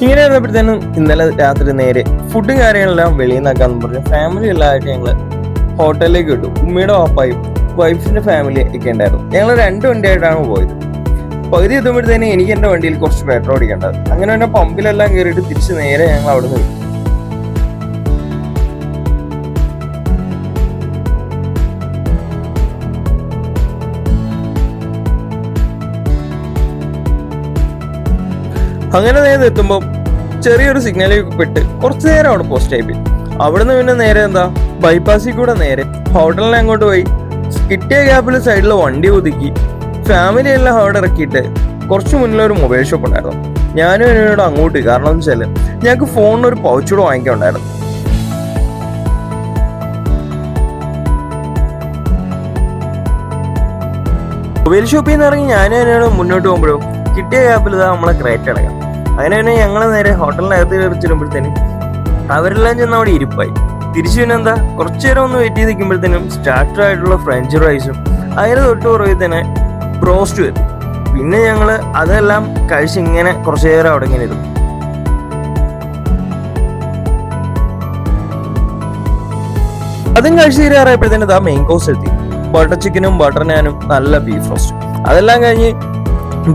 ഇങ്ങനെ ഇരുന്നപ്പോഴത്തേനും ഇന്നലെ രാത്രി നേരെ ഫുഡും കാര്യങ്ങളെല്ലാം വെളിയിൽ നിന്നാക്കാന്ന് പറഞ്ഞു ഫാമിലി എല്ലാമായിട്ട് ഞങ്ങള് ഹോട്ടലിലേക്ക് വിട്ടു. ഉമ്മയുടെ വാപ്പായും വൈഫിന്റെ ഫാമിലി ഒക്കെ ഉണ്ടായിരുന്നു. ഞങ്ങൾ 2 വണ്ടിയായിട്ടാണ് പോയത്. പകുതി എത്തുമ്പോഴത്തേനും എനിക്ക് എന്റെ വണ്ടിയിൽ കുറച്ച് പെട്രോൾ അടിക്കേണ്ടത്. അങ്ങനെ തന്നെ പമ്പിലെല്ലാം കയറിയിട്ട് തിരിച്ച് നേരെ ഞങ്ങൾ അവിടെ നിന്ന് വിട്ടു. അങ്ങനെ നേരെ എത്തുമ്പോൾ ചെറിയൊരു സിഗ്നലിൽ പെട്ട് കുറച്ചു നേരം അവിടെ പോസ്റ്റ് ആയി പോയി. അവിടുന്ന് പിന്നെ നേരെ ബൈപ്പാസിൽ കൂടെ നേരെ ഹോട്ടലിനെ അങ്ങോട്ട് പോയി കിട്ടിയ ഗ്യാപ്പിൽ സൈഡിൽ വണ്ടി ഒതുക്കി ഫാമിലി എല്ലാം അവിടെ ഇറക്കിയിട്ട് കുറച്ച് മുന്നിൽ ഒരു മൊബൈൽ ഷോപ്പ് ഉണ്ടായിരുന്നു. ഞാനും എന്നോട് അങ്ങോട്ട്, കാരണം എന്ന് വെച്ചാൽ ഞങ്ങൾക്ക് ഫോണിന് ഒരു പൗച്ചൂടെ വാങ്ങിക്കാനുണ്ടായിരുന്നു. മൊബൈൽ ഷോപ്പിൽ നിന്ന് ഇറങ്ങി ഞാനും എന്നോട് മുന്നോട്ട് പോകുമ്പോഴും കിട്ടിയ ഗ്യാപ്പിൽ നമ്മളെ ക്രേറ്റ് അടക്കാം. അങ്ങനെ തന്നെ ഞങ്ങൾ നേരെ ഹോട്ടലിനകത്ത് കയറി ചെല്ലുമ്പോഴത്തേനും അവരെല്ലാം ചെന്ന് അവിടെ ഇരിപ്പായി. തിരിച്ചു പിന്നെ കുറച്ചു നേരം ഒന്ന് വെയിറ്റ് ചെയ്ത് നിൽക്കുമ്പോഴത്തേനും സ്റ്റാർട്ടർ ആയിട്ടുള്ള ഫ്രഞ്ച് ഫ്രൈസും അതിന് തൊട്ട് പുറകെ തന്നെ ബ്രോസ്റ്റ് വരും. പിന്നെ ഞങ്ങൾ അതെല്ലാം കഴിച്ച് ഇങ്ങനെ കുറച്ചു നേരം അവിടെ ഇങ്ങനെ ഇരുന്നു. അതും കഴിച്ച് തീരാറായപ്പോഴത്തേനും മെയിൻ കോഴ്സ് എത്തി. ബട്ടർ ചിക്കനും ബട്ടർ നാനും നല്ല ബീഫ് റോസ്റ്റും. അതെല്ലാം കഴിഞ്ഞ്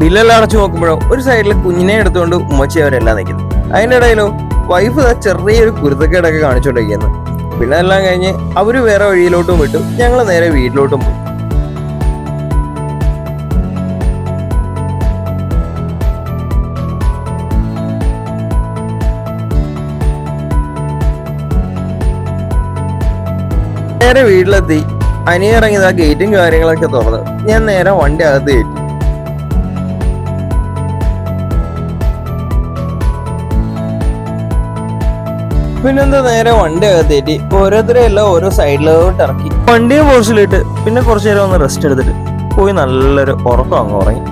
ബില്ലെല്ലാം അടച്ചു നോക്കുമ്പോഴോ ഒരു സൈഡിൽ കുഞ്ഞിനെ എടുത്തുകൊണ്ട് ഉമ്മച്ചി അവരെല്ലാം നിൽക്കുന്നു. അതിൻ്റെ ഇടയിലോ വൈഫ് ചെറിയൊരു കുരുത്തക്കേടൊക്കെ കാണിച്ചുകൊണ്ടിരിക്കുന്നു. പിന്നെ എല്ലാം കഴിഞ്ഞ് അവര് വേറെ വഴിയിലോട്ടും വിട്ടു. ഞങ്ങൾ നേരെ വീട്ടിലോട്ടും പോയി. നേരെ വീട്ടിലെത്തി അനിയ ഇറങ്ങിയത് ഗേറ്റും കാര്യങ്ങളൊക്കെ തുറന്ന് ഞാൻ നേരെ വണ്ടി അകത്ത് കയറ്റി. പിന്നെന്താ നേരെ വണ്ടി അകത്തേറ്റി ഓരോരുത്തരെ എല്ലാം ഓരോ സൈഡിലോട്ട് ഇറക്കി വണ്ടിയും പോർച്ചിലിട്ട് പിന്നെ കുറച്ചു നേരം ഒന്ന് റെസ്റ്റ് എടുത്തിട്ട് പോയി നല്ലൊരു ഉറക്കം അങ്ങ് ഉറങ്ങി.